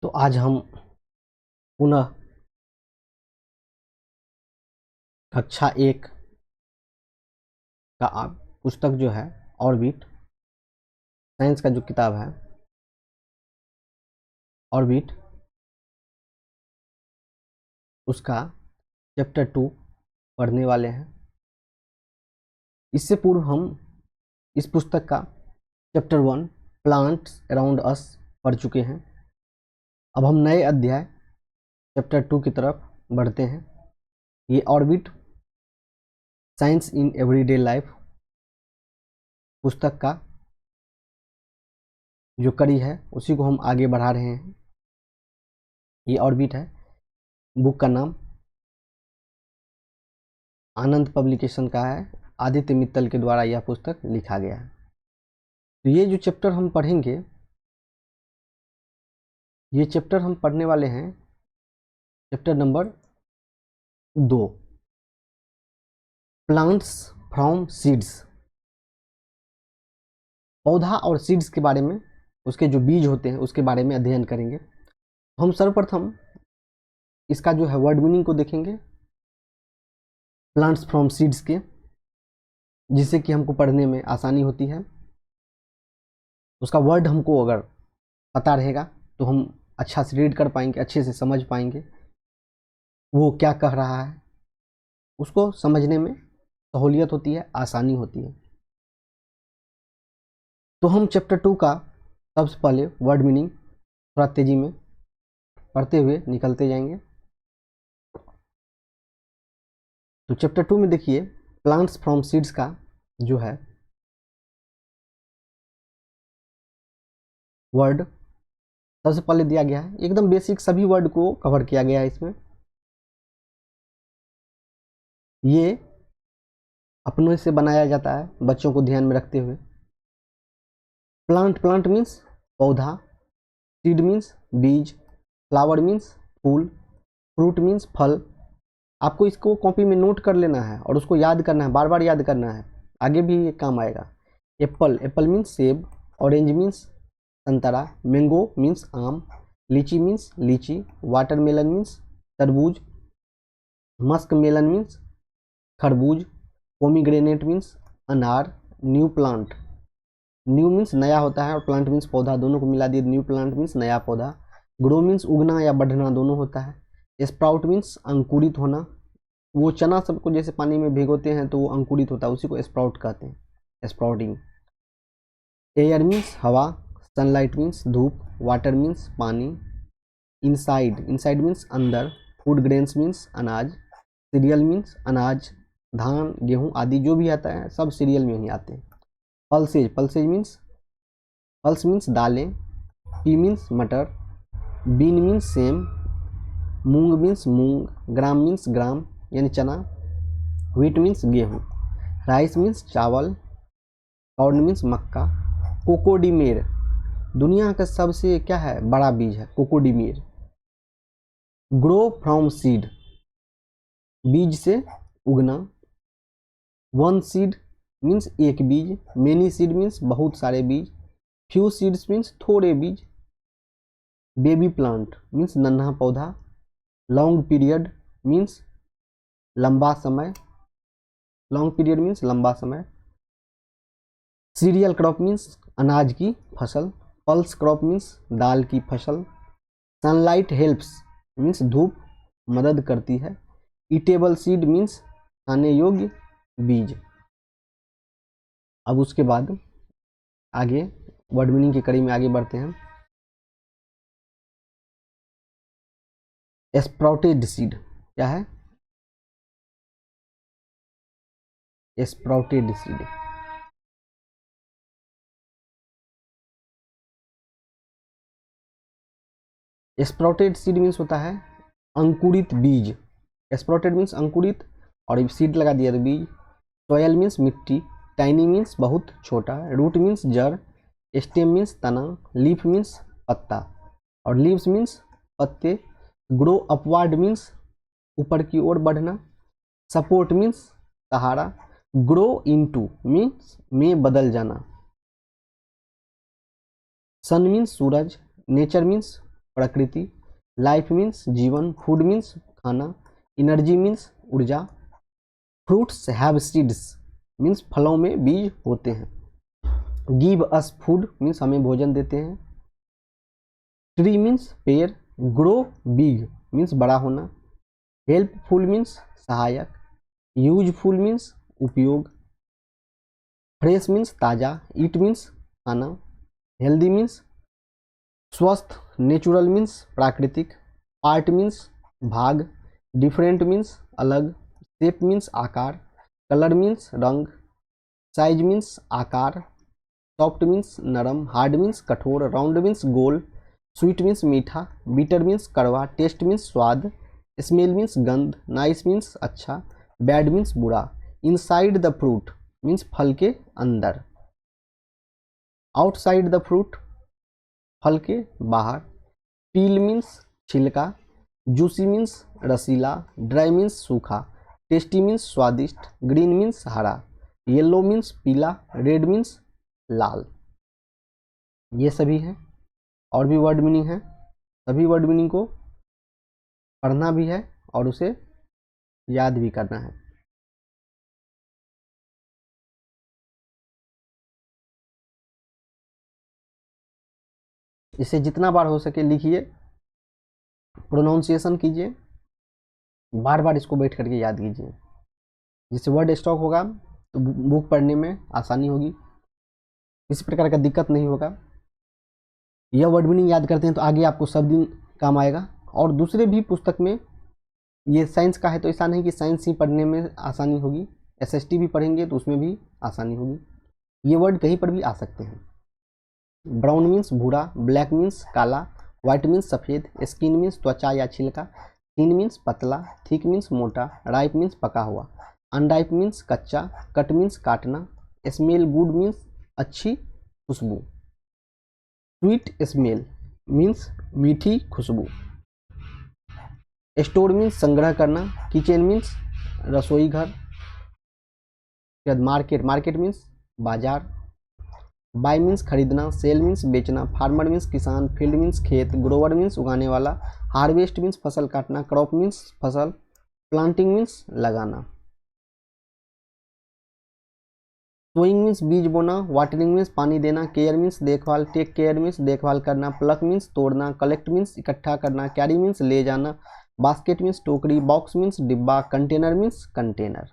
तो आज हम पुनः कक्षा 1 का पुस्तक जो है ऑर्बिट, साइंस का जो किताब है ऑर्बिट, उसका चैप्टर 2 पढ़ने वाले हैं। इससे पूर्व हम इस पुस्तक का चैप्टर 1 प्लांट्स अराउंड अस पढ़ चुके हैं। अब हम नए अध्याय चैप्टर 2 की तरफ बढ़ते हैं। ये orbit science in everyday life पुस्तक का जो कड़ी है उसी को हम आगे बढ़ा रहे हैं। ये ऑर्बिट है, बुक का नाम आनंद पब्लिकेशन का है। आदित्य मित्तल के द्वारा यह पुस्तक लिखा गया है। तो ये जो चैप्टर हम पढ़ेंगे, ये चैप्टर हम पढ़ने वाले हैं chapter number 2, plants from seeds. पौधा और सीड्स के बारे में, उसके जो बीज होते हैं उसके बारे में अध्ययन करेंगे। हम सर्वप्रथम इसका जो है वर्ड मीनिंग को देखेंगे, प्लांट्स फ्रॉम सीड्स के, जिससे कि हमको पढ़ने में आसानी होती है। उसका वर्ड हमको अगर पता रहेगा तो हम अच्छा से रीड कर पाएंगे, अच्छे से समझ पाएंगे वो क्या कह रहा है। उसको समझने में सहूलियत होती है, आसानी होती है। तो हम चैप्टर 2 का सबसे पहले वर्ड मीनिंग थोड़ा तेजी में पढ़ते हुए निकलते जाएंगे। तो चैप्टर 2 में देखिए, प्लांट्स फ्रॉम सीड्स का जो है वर्ड सबसे पहले दिया गया है। एकदम बेसिक सभी वर्ड को कवर किया गया है इसमें। ये अपनों से बनाया जाता है बच्चों को ध्यान में रखते हुए। प्लांट मीन्स पौधा, सीड मीन्स बीज, फ्लावर मीन्स फूल, फ्रूट मीन्स फल। आपको इसको कॉपी में नोट कर लेना है और उसको याद करना है, बार बार याद करना है, आगे भी ये काम आएगा। एप्पल मीन्स सेब, ऑरेंज मीन्स संतरा, मैंगो मीन्स आम, लीची मीन्स लीची, वाटरमेलन मीन्स तरबूज, मस्क मेलन मीन्स खरबूज, पोमीग्रेनेट मीन्स अनार, न्यू प्लांट, न्यू मीन्स नया होता है और प्लांट मीन्स पौधा, दोनों को मिला दिए, न्यू प्लांट मीन्स नया पौधा। ग्रो मीन्स उगना या बढ़ना दोनों होता है। स्प्राउट मीन्स अंकुरित होना, वो चना सबको जैसे पानी में भिगोते हैं तो वो अंकुरित होता है, उसी को स्प्राउट कहते हैं, स्प्राउटिंग। एयर मीन्स हवा, सनलाइट मीन्स धूप, वाटर मीन्स पानी। इनसाइड मीन्स अंदर, फूड ग्रेन्स मीन्स अनाज, सीरियल मीन्स अनाज, धान गेहूँ आदि जो भी आता है सब सीरियल में ही आते हैं। पल्स मीन्स दालें, पी मीन्स मटर, बीन मीन्स सेम, मूंग मीन्स मूंग, ग्राम मीन्स ग्राम यानी चना, व्हीट मीन्स गेहूँ, राइस मीन्स चावल, कॉर्न मीन्स मक्का। कोकोडीमेर दुनिया का सबसे क्या है बड़ा बीज है कोकोडीमेर। ग्रो फ्रॉम सीड बीज से उगना। वन सीड मीन्स एक बीज, मेनी सीड मीन्स बहुत सारे बीज, फ्यू सीड्स मीन्स थोड़े बीज। बेबी प्लांट मीन्स नन्हा पौधा। लॉन्ग पीरियड मीन्स लंबा समय, लॉन्ग पीरियड मीन्स लंबा समय। सीरियल क्रॉप मीन्स अनाज की फसल। पल्स क्रॉप मीन्स दाल की फसल। सनलाइट हेल्प्स मीन्स धूप मदद करती है। ईटेबल सीड मीन्स खाने योग्य बीज। अब उसके बाद आगे वर्ड मीनिंग की कड़ी में आगे बढ़ते हैं। स्प्राउटेड सीड क्या है? Sprouted seed sprouted seed means होता है अंकुरित बीज। स्प्राउटेड मीन्स अंकुरित और सीड लगा दिया तो बीज। सॉयल मीन्स मिट्टी, टाइनी मीन्स बहुत छोटा, रूट मीन्स जड़, स्टेम मीन्स तना, लीफ मीन्स पत्ता और लीव्स मीन्स पत्ते। ग्रो अपवार्ड मीन्स ऊपर की ओर बढ़ना। सपोर्ट मीन्स सहारा। ग्रो इनटू मीन्स में बदल जाना। सन मीन्स सूरज। नेचर मीन्स प्रकृति, लाइफ मीन्स जीवन, फूड मीन्स खाना, एनर्जी मीन्स ऊर्जा, फ्रूट्स हैव सीड्स मीन्स फलों में बीज होते हैं, गिव अस फूड मीन्स हमें भोजन देते हैं, ट्री मीन्स पेड़, ग्रो बिग मीन्स बड़ा होना, हेल्पफुल मीन्स सहायक, यूजफुल मीन्स उपयोग, फ्रेश मीन्स ताज़ा, ईट मीन्स खाना, हेल्दी मीन्स स्वस्थ, नेचुरल मीन्स प्राकृतिक, पार्ट मीन्स भाग, डिफरेंट मीन्स अलग, शेप मीन्स आकार, कलर मीन्स रंग, साइज मीन्स आकार, सॉफ्ट मीन्स नरम, हार्ड मीन्स कठोर, राउंड मीन्स गोल, स्वीट मीन्स मीठा, बीटर मीन्स कड़वा, टेस्ट मीन्स स्वाद, स्मेल मीन्स गंध, नाइस मीन्स अच्छा, बैड मीन्स बुरा, इनसाइड द फ्रूट मीन्स फल के अंदर, आउटसाइड द फ्रूट फल के बाहर, पील मीन्स छिलका, जूसी मीन्स रसीला, ड्राई मीन्स सूखा, टेस्टी मीन्स स्वादिष्ट, ग्रीन मीन्स हरा, येलो मीन्स पीला, रेड मीन्स लाल। ये सभी हैं, और भी वर्ड मीनिंग है। सभी वर्ड मीनिंग को पढ़ना भी है और उसे याद भी करना है। इसे जितना बार हो सके लिखिए, प्रोनाउंसिएशन कीजिए, बार बार इसको बैठ करके याद कीजिए, जिससे वर्ड स्टॉक होगा तो बुक पढ़ने में आसानी होगी, किसी प्रकार का दिक्कत नहीं होगा। यह वर्ड मीनिंग याद करते हैं तो आगे आपको सब दिन काम आएगा। और दूसरे भी पुस्तक में, ये साइंस का है तो ऐसा नहीं कि साइंस ही पढ़ने में आसानी होगी, एसएसटी भी पढ़ेंगे तो उसमें भी आसानी होगी। ये वर्ड कहीं पर भी आ सकते हैं। ब्राउन मीन्स भूरा, ब्लैक मीन्स काला, व्हाइट मीन्स सफ़ेद, स्किन मीन्स त्वचा या छिलका, थिन मीन्स पतला, थिक मीन्स मोटा, राइप मीन्स पका हुआ, अनराइप मीन्स कच्चा, कट मीन्स काटना, स्मेल गुड मीन्स अच्छी खुशबू, स्वीट स्मेल मीन्स मीठी खुशबू, स्टोर मीन्स संग्रह करना, किचन मीन्स रसोई घर, मार्केट, मार्केट मीन्स बाजार, बाय मीन्स खरीदना, सेल मीन्स बेचना, फार्मर मीन्स किसान, फील्ड मीन्स खेत, ग्रोवर मीन्स उगाने वाला, हार्वेस्ट मीन्स फसल काटना, क्रॉप मीन्स फसल, प्लांटिंग मीन्स लगाना, सोइंग मीन्स बीज बोना, वाटरिंग मीन्स पानी देना, केयर मीन्स देखभाल, टेक केयर मीन्स देखभाल करना, प्लक मीन्स तोड़ना, कलेक्ट मीन्स इकट्ठा करना, कैरी मीन्स ले जाना, बास्केट मीन्स टोकरी, बॉक्स मीन्स डिब्बा, container means container,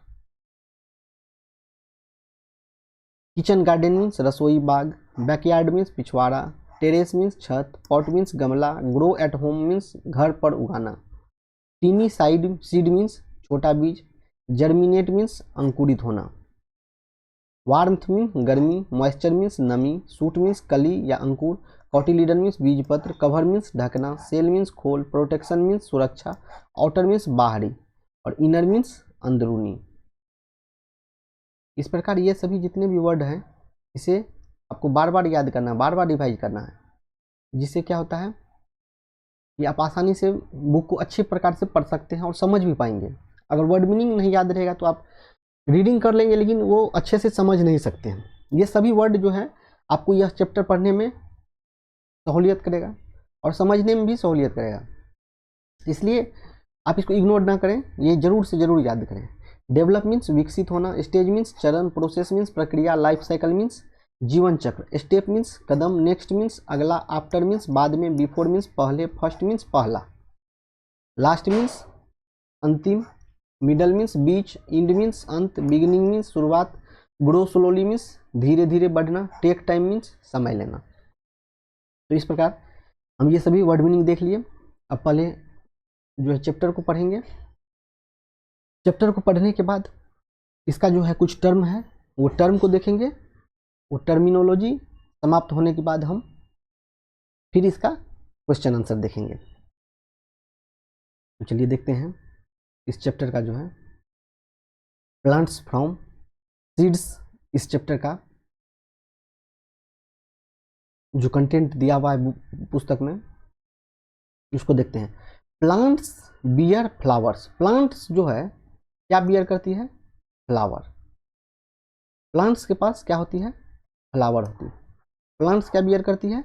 kitchen garden means रसोई बाग, बैकयार्ड मीन्स पिछवाड़ा, टेरेस मीन्स छत, पॉट मीन्स गमला, ग्रो एट होम मीन्स घर पर उगाना, टीनी सीड मीन्स छोटा बीज, जर्मिनेट मीन्स अंकुरित होना, वार्मथ मीन्स गर्मी, मॉइस्चर मीन्स नमी, सूट मीन्स कली या अंकुर, कॉटिलीडन मीन्स बीज पत्र, कवर मीन्स ढकना, सेल मीन्स खोल, प्रोटेक्शन मीन्स सुरक्षा, आउटर मीन्स बाहरी और इनर मीन्स अंदरूनी। इस प्रकार ये सभी जितने भी वर्ड हैं इसे आपको बार बार याद करना है, बार बार रिवाइज करना है, जिससे क्या होता है कि आप आसानी से बुक को अच्छे प्रकार से पढ़ सकते हैं और समझ भी पाएंगे। अगर वर्ड मीनिंग नहीं याद रहेगा तो आप रीडिंग कर लेंगे लेकिन वो अच्छे से समझ नहीं सकते हैं। ये सभी वर्ड जो है आपको यह चैप्टर पढ़ने में सहूलियत करेगा और समझने में भी सहूलियत करेगा, इसलिए आप इसको इग्नोर ना करें, ये जरूर से जरूर याद करें। डेवलप मीन्स विकसित होना, स्टेज मीन्स चरण, प्रोसेस मीन्स प्रक्रिया, लाइफ साइकिल मीन्स जीवन चक्र, स्टेप मीन्स कदम, नेक्स्ट मीन्स अगला, आफ्टर मीन्स बाद में, बिफोर मीन्स पहले, फर्स्ट मीन्स पहला, लास्ट मीन्स अंतिम, मिडल मीन्स बीच, इंड मीन्स अंत, बिगिनिंग मीन्स शुरुआत, ग्रो स्लोली मीन्स धीरे धीरे बढ़ना, टेक टाइम मीन्स समय लेना। तो इस प्रकार हम ये सभी वर्ड मीनिंग देख लिए। अब पहले जो है चैप्टर को पढ़ेंगे। चैप्टर को पढ़ने के बाद इसका जो है कुछ टर्म है वो टर्म को देखेंगे, वो टर्मिनोलॉजी समाप्त होने के बाद हम फिर इसका क्वेश्चन आंसर देखेंगे। तो चलिए देखते हैं इस चैप्टर का जो है प्लांट्स फ्रॉम सीड्स, इस चैप्टर का जो कंटेंट दिया हुआ है पुस्तक में उसको देखते हैं। प्लांट्स बियर फ्लावर्स, प्लांट्स जो है क्या बियर करती है? फ्लावर। प्लांट्स के पास क्या होती है? फ्लावर होती है। प्लांट्स क्या बियर करती है?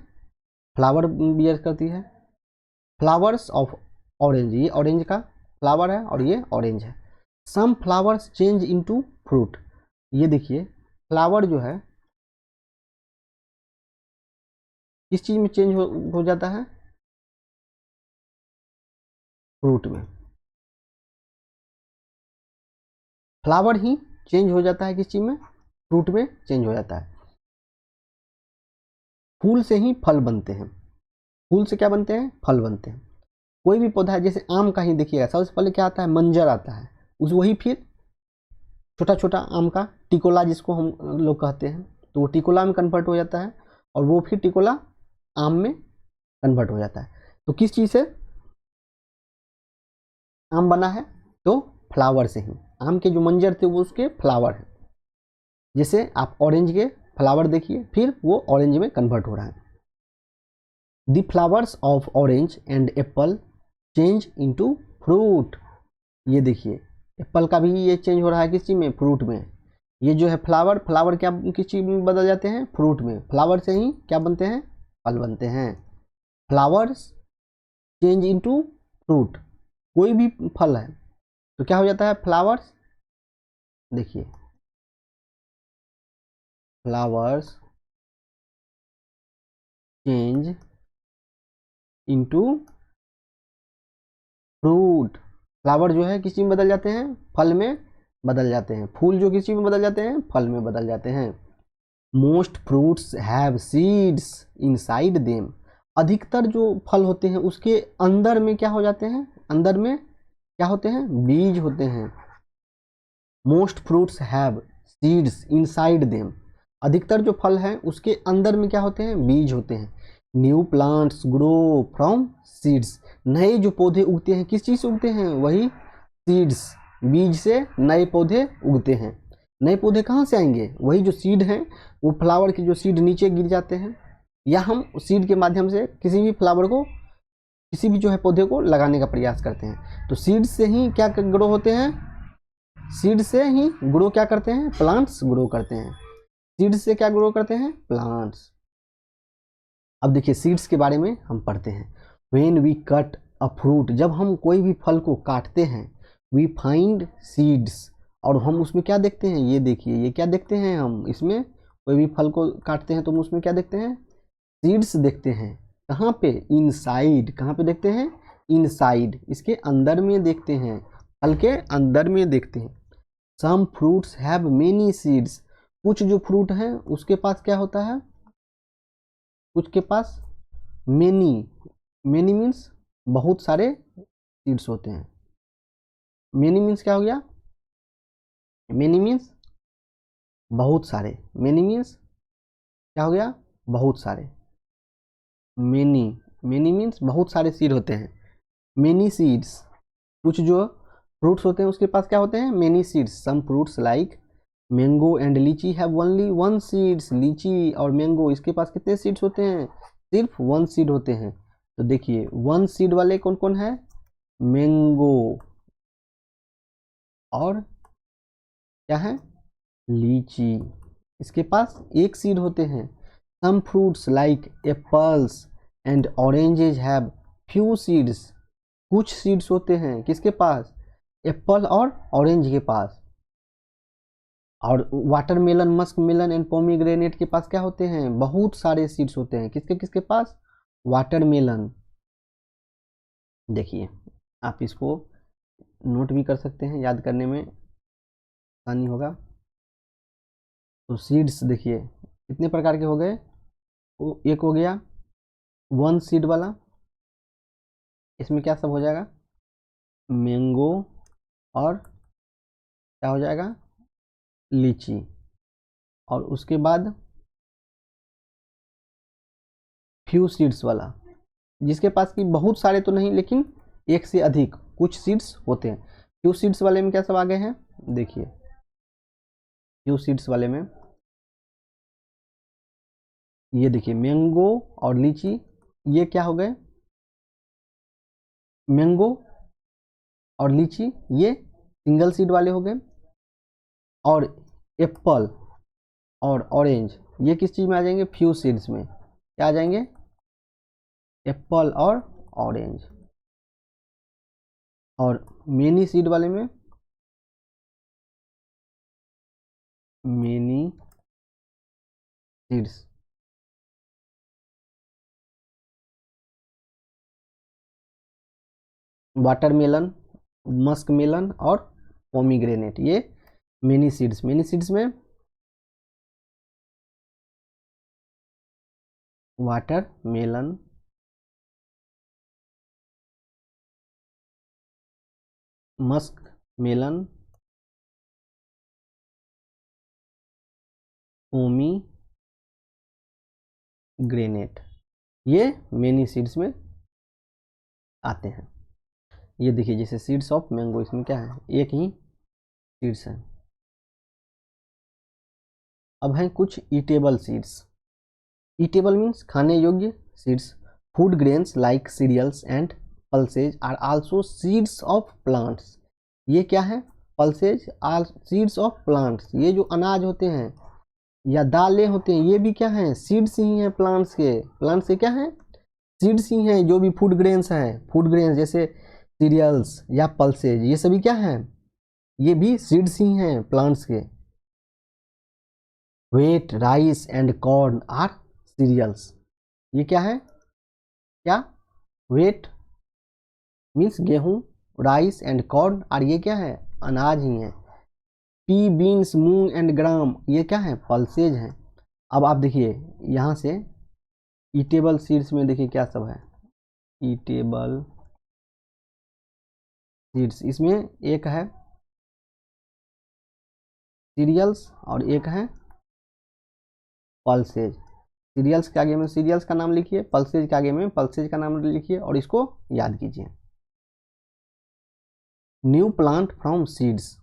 फ्लावर बियर करती है। फ्लावर्स ऑफ ऑरेंज, ये ऑरेंज का फ्लावर है और ये ऑरेंज है। Some flowers change into fruit, ये देखिए फ्लावर जो है किस चीज में चेंज हो जाता है, फ्रूट में। फ्लावर ही चेंज हो जाता है किस चीज में, फ्रूट में चेंज हो जाता है। फूल से ही फल बनते हैं, फूल से क्या बनते हैं, फल बनते हैं। कोई भी पौधा है, जैसे आम का ही देखिएगा, सबसे पहले क्या आता है, मंजर आता है, उस वही फिर छोटा छोटा आम का टिकोला जिसको हम लोग कहते हैं, तो वो टिकोला में कन्वर्ट हो जाता है और वो फिर टिकोला आम में कन्वर्ट हो जाता है। तो किस चीज़ से आम बना है, तो फ्लावर से ही। आम के जो मंजर थे वो उसके फ्लावर है। जैसे आप ऑरेंज के फ्लावर देखिए, फिर वो ऑरेंज में कन्वर्ट हो रहा है। The flowers of orange and Apple change into fruit, ये देखिए एप्पल का भी ये चेंज हो रहा है किस चीज में, फ्रूट में। ये जो है फ्लावर, फ्लावर क्या किस चीज में बदल जाते हैं, फ्रूट में। फ्लावर से ही क्या बनते हैं, फल बनते हैं। फ्लावर्स चेंज इनटू फ्रूट, कोई भी फल है तो क्या हो जाता है, फ्लावर्स, देखिए flowers change into fruit. Flower जो है किस चीज में बदल जाते हैं, फल में बदल जाते हैं। फूल जो किस चीज में बदल जाते हैं, फल में बदल जाते हैं। Most fruits have seeds inside them, अधिकतर जो फल होते हैं उसके अंदर में क्या हो जाते हैं, अंदर में क्या होते हैं, बीज होते हैं। Most fruits have seeds inside them, अधिकतर जो फल हैं उसके अंदर में क्या होते हैं, बीज होते हैं। New plants grow from seeds, नए जो पौधे उगते हैं किस चीज से उगते हैं, वही सीड्स, बीज से नए पौधे उगते हैं। नए पौधे कहाँ से आएंगे, वही जो सीड हैं, वो फ्लावर के जो सीड नीचे गिर जाते हैं, या हम सीड के माध्यम से किसी भी फ्लावर को, किसी भी जो है पौधे को लगाने का प्रयास करते हैं। तो सीड से ही क्या ग्रो होते हैं, सीड से ही ग्रो क्या करते हैं, प्लांट्स ग्रो करते हैं। सीड से क्या ग्रो करते हैं, प्लांट्स। अब देखिए सीड्स के बारे में हम पढ़ते हैं। When we cut a fruit, जब हम कोई भी फल को काटते हैं, वी फाइंड सीड्स, और हम उसमें क्या देखते हैं, ये देखिए ये क्या देखते हैं, हम इसमें कोई भी फल को काटते हैं तो हम उसमें क्या देखते हैं, सीड्स देखते हैं। कहाँ पे, इनसाइड, कहाँ पे देखते हैं, इनसाइड, इसके अंदर में देखते हैं, फल के अंदर में देखते हैं। Some fruits have many seeds, कुछ जो फ्रूट हैं उसके पास क्या होता है, कुछ के पास मेनी, मेनी मीन्स बहुत सारे सीड्स होते हैं। मेनी मीन्स क्या हो गया, मेनी मीन्स बहुत सारे, मेनी मीन्स क्या हो गया, बहुत सारे। मेनी, मेनी मीन्स बहुत सारे सीड होते हैं। मेनी सीड्स, कुछ जो फ्रूट्स होते हैं उसके पास क्या होते हैं, many seeds. Some fruits like mango and litchi have only one seeds, लीची और मैंगो इसके पास कितने सीड्स होते हैं, सिर्फ वन सीड होते हैं। तो देखिए वन सीड वाले कौन कौन है, मैंगो और क्या है, लीची, इसके पास एक सीड होते हैं। Some fruits like apples and oranges have few seeds, कुछ सीड्स होते हैं किसके पास, एप्पल और ऑरेंज के पास। और watermelon, muskmelon and pomegranate के पास क्या होते हैं, बहुत सारे सीड्स होते हैं। किसके किसके पास, वाटरमेलन। देखिए आप इसको नोट भी कर सकते हैं, याद करने में आसानी होगा। तो सीड्स देखिए कितने प्रकार के हो गए, वो एक हो गया वन सीड वाला, इसमें क्या सब हो जाएगा, मैंगो और क्या हो जाएगा, लीची। और उसके बाद फ्यू सीड्स वाला, जिसके पास की बहुत सारे तो नहीं लेकिन एक से अधिक कुछ सीड्स होते हैं। फ्यू सीड्स वाले में क्या सब आ गए हैं, देखिए फ्यू सीड्स वाले में ये देखिए मैंगो और लीची, ये क्या हो गए, मैंगो और लीची ये सिंगल सीड वाले हो गए। और एप्पल और ऑरेंज ये किस चीज में आ जाएंगे, फ्यू सीड्स में। क्या आ जाएंगे, एप्पल और ऑरेंज। और मेनी सीड वाले में many seeds. Watermelon, muskmelon और पोमीग्रेनेट, ये मेनी सीड्स। मेनी सीड्स में watermelon, muskmelon, pomegranate, ये मेनी सीड्स में आते हैं। ये देखिए जैसे सीड्स ऑफ मैंगो, इसमें क्या है, एक ही सीड्स है। अब हैं कुछ ईटेबल सीड्स। ईटेबल मीन्स खाने योग्य seeds. Food grains like cereals and pulses are also seeds of plants. ये क्या है, pulses are seeds of plants. ये जो अनाज होते हैं या दालें होते हैं, ये भी क्या हैं, सीड्स ही हैं प्लांट्स के। प्लांट्स के क्या हैं, सीड्स ही हैं। जो भी फूड ग्रेन्स हैं, फूड ग्रेन्स जैसे सीरियल्स या पल्सेज, ये सभी क्या हैं, ये भी सीड्स ही हैं प्लांट्स के। Wheat, rice and corn are cereals. ये क्या है, क्या, व्हीट मीन्स गेहूं, राइस एंड कॉर्न, और ये क्या है, अनाज ही है। Pea, beans, moong and gram, ये क्या है, पल्सेज हैं। अब आप देखिए यहाँ से ईटेबल सीड्स में देखिए क्या सब है, ईटेबल सीड्स, इसमें एक है सीरियल्स और एक है पल्सेज। सीरियल्स के आगे में सीरियल्स का नाम लिखिए, पल्सेज के आगे में पल्सेज का नाम लिखिए और इसको याद कीजिए। न्यू प्लांट फ्रॉम सीड्स,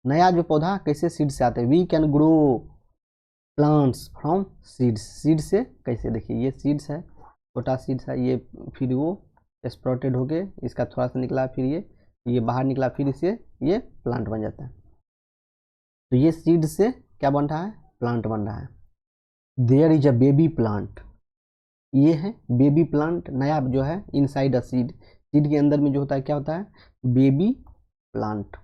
नया जो पौधा कैसे सीड से आते हैं। We can grow plants from seeds, seed से कैसे, देखिए ये सीड्स है, छोटा सीड्स है, ये फिर वो स्प्राउटेड हो गए, इसका थोड़ा सा निकला, फिर ये बाहर निकला, फिर इसे ये प्लांट बन जाता है। तो ये सीड से क्या बन रहा है, प्लांट बन रहा है। There is a baby plant, ये है बेबी प्लांट, नया जो है, इनसाइड अ सीड, सीड के अंदर में जो होता है क्या होता है, बेबी प्लांट।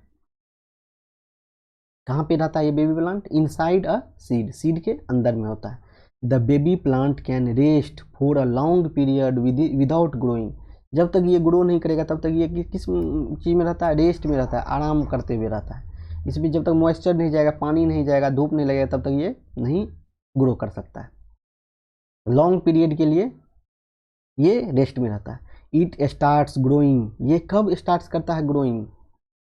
कहाँ पे रहता है ये baby plant, inside a seed, seed के अंदर में होता है। The baby plant can rest for a long period without growing, जब तक ये ग्रो नहीं करेगा तब तक ये किस चीज़ में रहता है, रेस्ट में रहता है, आराम करते हुए रहता है। इसमें जब तक मॉइस्चर नहीं जाएगा, पानी नहीं जाएगा, धूप नहीं लगेगा, तब तक ये नहीं ग्रो कर सकता है। लॉन्ग पीरियड के लिए ये रेस्ट में रहता है। इट स्टार्ट्स ग्रोइंग, ये कब स्टार्ट करता है ग्रोइंग,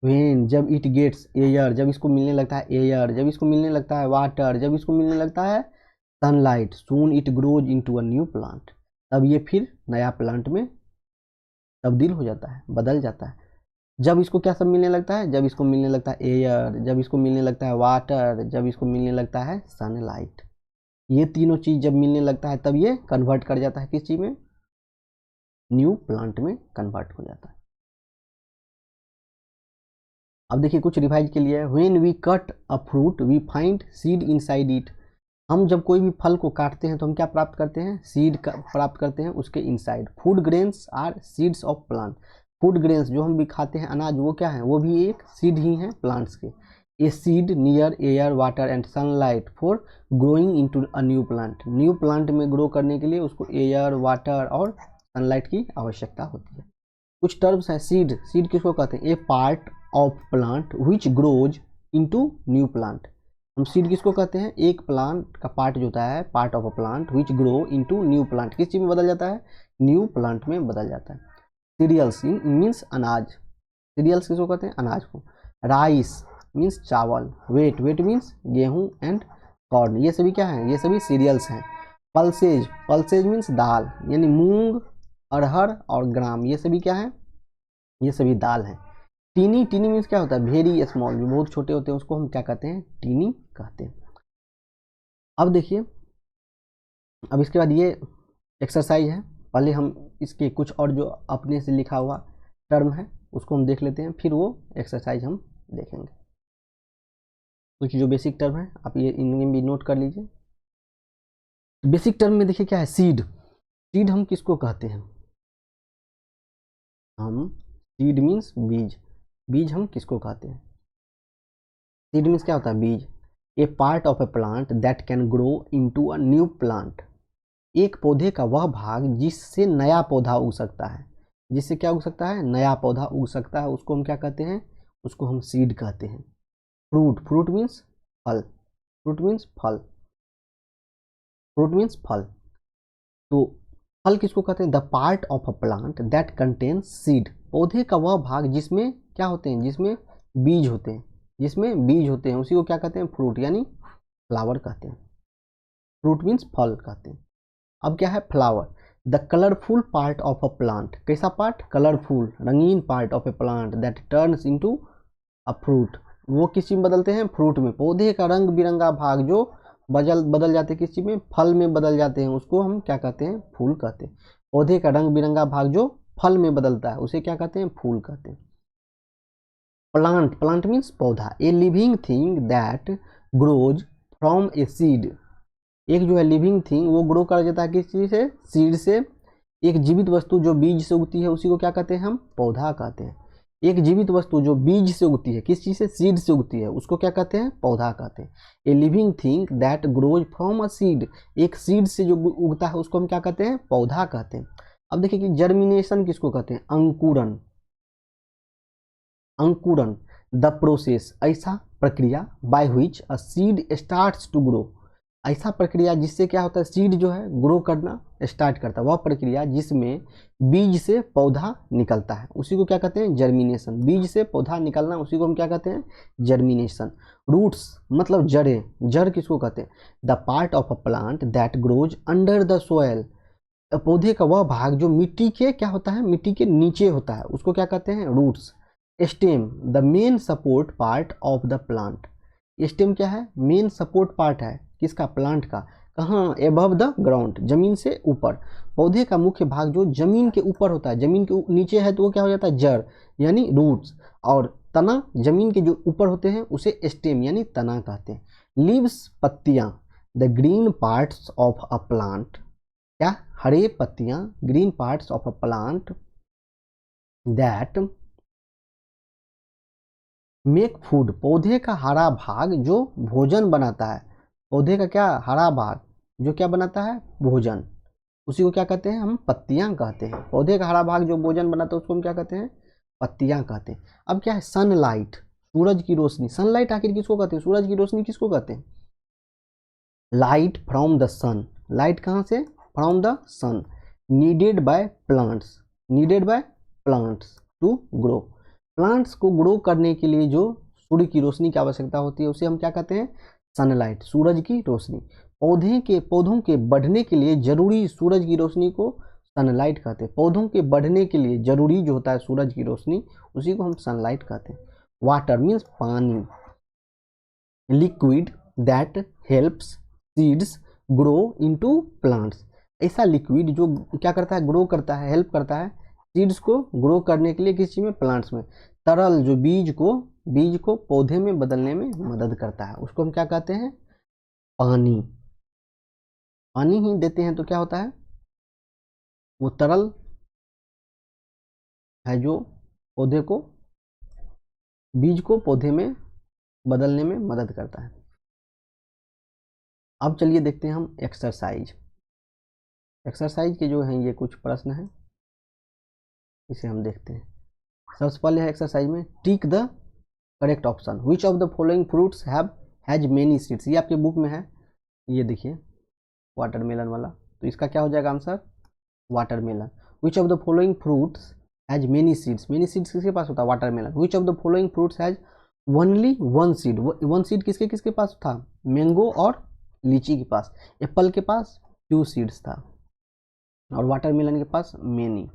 वेन, जब इट गेट्स एयर, जब इसको मिलने लगता है एयर, जब इसको मिलने लगता है वाटर, जब इसको मिलने लगता है sunlight. Soon it grows into a new plant, तब ये फिर नया प्लांट में तब्दील हो जाता है, बदल जाता है। जब इसको क्या सब मिलने लगता है, जब इसको मिलने लगता है एयर, जब इसको मिलने लगता है वाटर, जब इसको मिलने लगता है सनलाइट। ये तीनों चीज़ जब मिलने लगता है तब ये कन्वर्ट कर जाता है किस चीज़ में, न्यू प्लांट में कन्वर्ट हो जाता है। अब देखिए कुछ रिवाइज के लिए, when we cut a fruit we find seed inside it. हम जब कोई भी फल को काटते हैं तो हम क्या प्राप्त करते हैं, सीड का प्राप्त करते हैं उसके inside. Food grains are seeds of plant, food grains जो हम भी खाते हैं अनाज, वो क्या है, वो भी एक सीड ही हैं प्लांट्स के। A seed near air water and sunlight for growing into a new plant, new plant में ग्रो करने के लिए उसको एयर, वाटर और सनलाइट की आवश्यकता होती है। कुछ टर्म्स हैं, सीड, सीड किसको कहते हैं, a part of plant which grows into new plant. हम सीड किसको कहते हैं, एक प्लांट का पार्ट जो होता है, part of a plant which grow into new plant, किस चीज में बदल जाता है, न्यू प्लांट में बदल जाता है। सीरियल्स मीन्स अनाज, सीरियल्स किसको कहते हैं, अनाज को। राइस मीन्स चावल, वेट, वेट मीन्स गेहूं एंड कॉर्न, ये सभी क्या है, ये सभी सीरियल्स हैं। पल्सेज, पल्सेज मीन्स दाल, यानी मूंग, अरहर और ग्राम, ये सभी क्या है, ये सभी दाल हैं। टीनी, टीनी मीन्स क्या होता है, वेरी स्मॉल, जो बहुत छोटे होते हैं उसको हम क्या कहते हैं, टीनी कहते हैं। अब देखिए, अब इसके बाद ये एक्सरसाइज है, पहले हम इसके कुछ और जो अपने से लिखा हुआ टर्म है उसको हम देख लेते हैं, फिर वो एक्सरसाइज हम देखेंगे। कुछ जो बेसिक टर्म है आप ये इनमें भी नोट कर लीजिए। बेसिक टर्म में देखिए क्या है, सीड, सीड हम किसको कहते हैं, हम सीड मीन्स बीज, बीज हम किसको कहते हैं? सीड मीन्स क्या होता है? बीज। A part of a plant that can grow into a new plant, एक पौधे का वह भाग जिससे नया पौधा उग सकता है। जिससे क्या उग सकता है? नया पौधा उग सकता है, उसको हम क्या कहते हैं? उसको हम सीड कहते हैं। फ्रूट, फ्रूट मीन्स फल, फ्रूट मीन्स फल, फ्रूट मीन्स फल। तो फल किसको कहते हैं? The part of a plant that contains seed, पौधे का वह भाग जिसमें क्या होते हैं? जिसमें बीज होते हैं, जिसमें बीज होते हैं, उसी को क्या कहते हैं? फ्रूट यानी फ्लावर कहते हैं। फ्रूट मीन्स फल कहते हैं। अब क्या है? Flower, the colourful part of a plant, कैसा पार्ट? कलरफुल, रंगीन part of a plant that turns into a fruit, वो किस चीज में बदलते हैं? फ्रूट में। पौधे का रंग बिरंगा भाग जो बदल जाते हैं किस चीज में? फल में बदल जाते हैं, उसको हम क्या कहते हैं? फूल कहते हैं। पौधे का रंग बिरंगा भाग जो फल में बदलता है उसे क्या कहते हैं? फूल कहते हैं। प्लांट, प्लांट मीन्स पौधा, a living thing that grows from a seed, एक जो है लिविंग थिंग वो ग्रो कर जाता है किस चीज से? सीड से। एक जीवित वस्तु जो बीज से उगती है उसी को क्या कहते हैं? हम पौधा कहते हैं। एक जीवित वस्तु जो बीज से उगती है, किस चीज से? सीड से उगती है, उसको क्या कहते हैं? पौधा कहते हैं। A living thing that grows from a seed, एक सीड से जो उगता है उसको हम क्या कहते हैं? पौधा कहते हैं। अब देखिए कि जर्मिनेशन किसको कहते हैं? अंकुरन, अंकुरन, द प्रोसेस, ऐसा प्रक्रिया by which a seed starts to grow, ऐसा प्रक्रिया जिससे क्या होता है? सीड जो है ग्रो करना स्टार्ट करता है, वह प्रक्रिया जिसमें बीज से पौधा निकलता है उसी को क्या कहते हैं? जर्मिनेशन। बीज से पौधा निकलना उसी को हम क्या कहते हैं? जर्मिनेशन। रूट्स मतलब जड़ें, जड़ किसको कहते हैं? The part of a plant that grows under the soil, पौधे का वह भाग जो मिट्टी के क्या होता है? मिट्टी के नीचे होता है, उसको क्या कहते हैं? Roots. Stem, the main support part of the plant, stem क्या है? मेन सपोर्ट पार्ट है किसका? प्लांट का। कहाँ? एबव द ग्राउंड, जमीन से ऊपर। पौधे का मुख्य भाग जो जमीन के ऊपर होता है, जमीन के नीचे है तो वो क्या हो जाता है? जड़ यानी रूट्स। और तना जमीन के जो ऊपर होते हैं उसे स्टेम यानी तना कहते हैं। लीव्स पत्तियां, the green parts of a plant, क्या? हरे पत्तियां, green parts of a plant that make food, पौधे का हरा भाग जो भोजन बनाता है, पौधे का क्या? हरा भाग जो क्या बनाता है? भोजन, उसी को क्या कहते हैं? हम पत्तियां कहते हैं। पौधे का हरा भाग जो भोजन बनाता है उसको हम क्या कहते हैं? पत्तियां कहते हैं। अब क्या है? सनलाइट, सूरज की रोशनी, सनलाइट आखिर किसको कहते हैं? सूरज की रोशनी किसको कहते हैं? Light from the sun, light कहाँ से? From the sun, needed by plants, needed by plants to grow, plants को ग्रो करने के लिए जो सूर्य की रोशनी की आवश्यकता होती है उसे हम क्या कहते हैं? सनलाइट, सूरज की रोशनी। पौधों के बढ़ने के लिए जरूरी सूरज की रोशनी को सनलाइट कहते हैं। पौधों के बढ़ने के लिए जरूरी जो होता है सूरज की रोशनी उसी को हम सनलाइट कहते हैं। वाटर मीन्स पानी, liquid that helps seeds grow into plants, ऐसा लिक्विड जो क्या करता है? ग्रो करता है, हेल्प करता है सीड्स को ग्रो करने के लिए किस चीज में? प्लांट्स में। तरल जो बीज को पौधे में बदलने में मदद करता है उसको हम क्या कहते हैं? पानी। पानी ही देते हैं तो क्या होता है? वो तरल है जो पौधे को, बीज को पौधे में बदलने में मदद करता है। अब चलिए देखते हैं हम एक्सरसाइज। एक्सरसाइज के जो हैं ये कुछ प्रश्न हैं, इसे हम देखते हैं। सबसे पहले है एक्सरसाइज में tick the correct option, which of the following fruits has many seeds, ये आपके बुक में है, ये देखिए वाटरमेलन वाला, तो इसका क्या हो जाएगा answer? Watermelon. Which of the following fruits has many seeds, many seeds किसके पास होता है? Watermelon. Which of the following fruits has only one seed, one seed किसके किसके पास था? मैंगो और लीची के पास। एप्पल के पास 2 सीड्स था और वाटरमेलन के पास मेनी।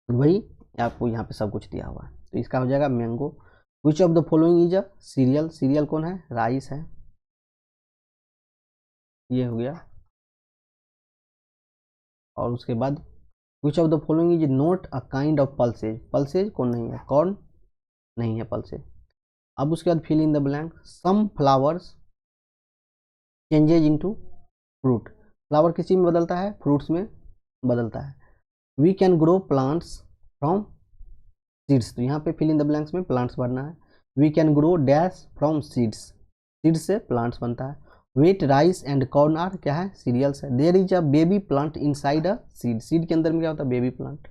वही आपको यहाँ पे सब कुछ दिया हुआ है, तो इसका हो जाएगा mango. Which of the following is a serial, serial कौन है? राइस है, ये हो गया। और उसके बाद which of the following is not a kind of pulses, pulses कौन नहीं है? कॉर्न नहीं है पल्सेज। अब उसके बाद fill in the blank, some flowers changes into fruit, flower किस चीज में बदलता है? फ्रूट्स में बदलता है। We can grow plants from seeds, तो यहाँ पे फिल इन द ब्लैंक्स में प्लांट्स भरना है। We can grow dash from seeds, seeds से प्लांट्स बनता है। Wheat rice and corn are क्या है, सीरियल्स है। There is a baby plant inside a seed, seed के अंदर में क्या होता है, baby plant.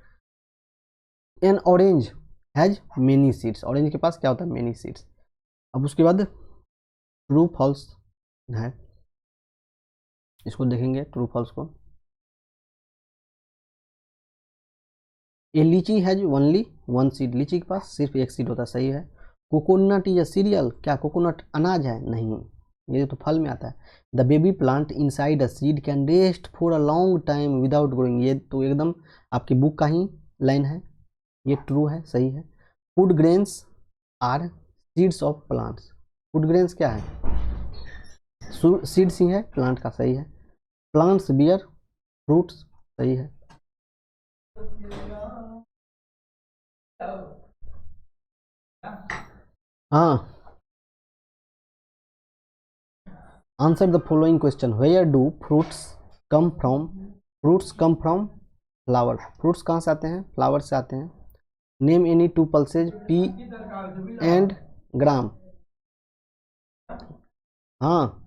N orange has many seeds, orange के पास क्या होता है, मेनी सीड्स। अब उसके बाद ट्रू फॉल्स है, इसको देखेंगे ट्रू फॉल्स को। ए लीची हैज ओनली वन सीड, लीची के पास सिर्फ एक सीड होता है, सही है। कोकोनट इज अ सीरियल, क्या कोकोनट अनाज है, नहीं, ये तो फल में आता है। The baby plant inside a seed can rest for a long time without growing, ये तो एकदम आपकी बुक का ही लाइन है, ये ट्रू है, सही है। Food grains are seeds of plants, food grains क्या है, सीड्स ही है प्लांट का, सही है। प्लांट्स बियर फ्रूट्स, सही है। हाँ, answer the following question, where do fruits come from, fruits come from flower, fruits कहाँ से आते हैं, फ्लावर से आते हैं। Name any two pulses pea and gram, हाँ।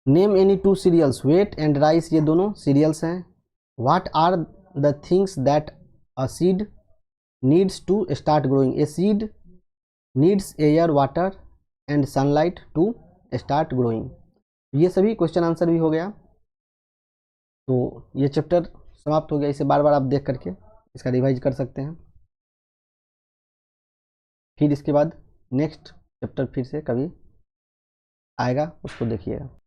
Name any two cereals, wheat and rice, ये दोनों सीरियल्स हैं। What are the things that a seed needs to start growing, a seed needs air water and sunlight to start growing. ये सभी question answer भी हो गया, तो ये चैप्टर समाप्त हो गया। इसे बार बार आप देख करके इसका रिवाइज कर सकते हैं। फिर इसके बाद नेक्स्ट चैप्टर फिर से कभी आएगा, उसको देखिएगा।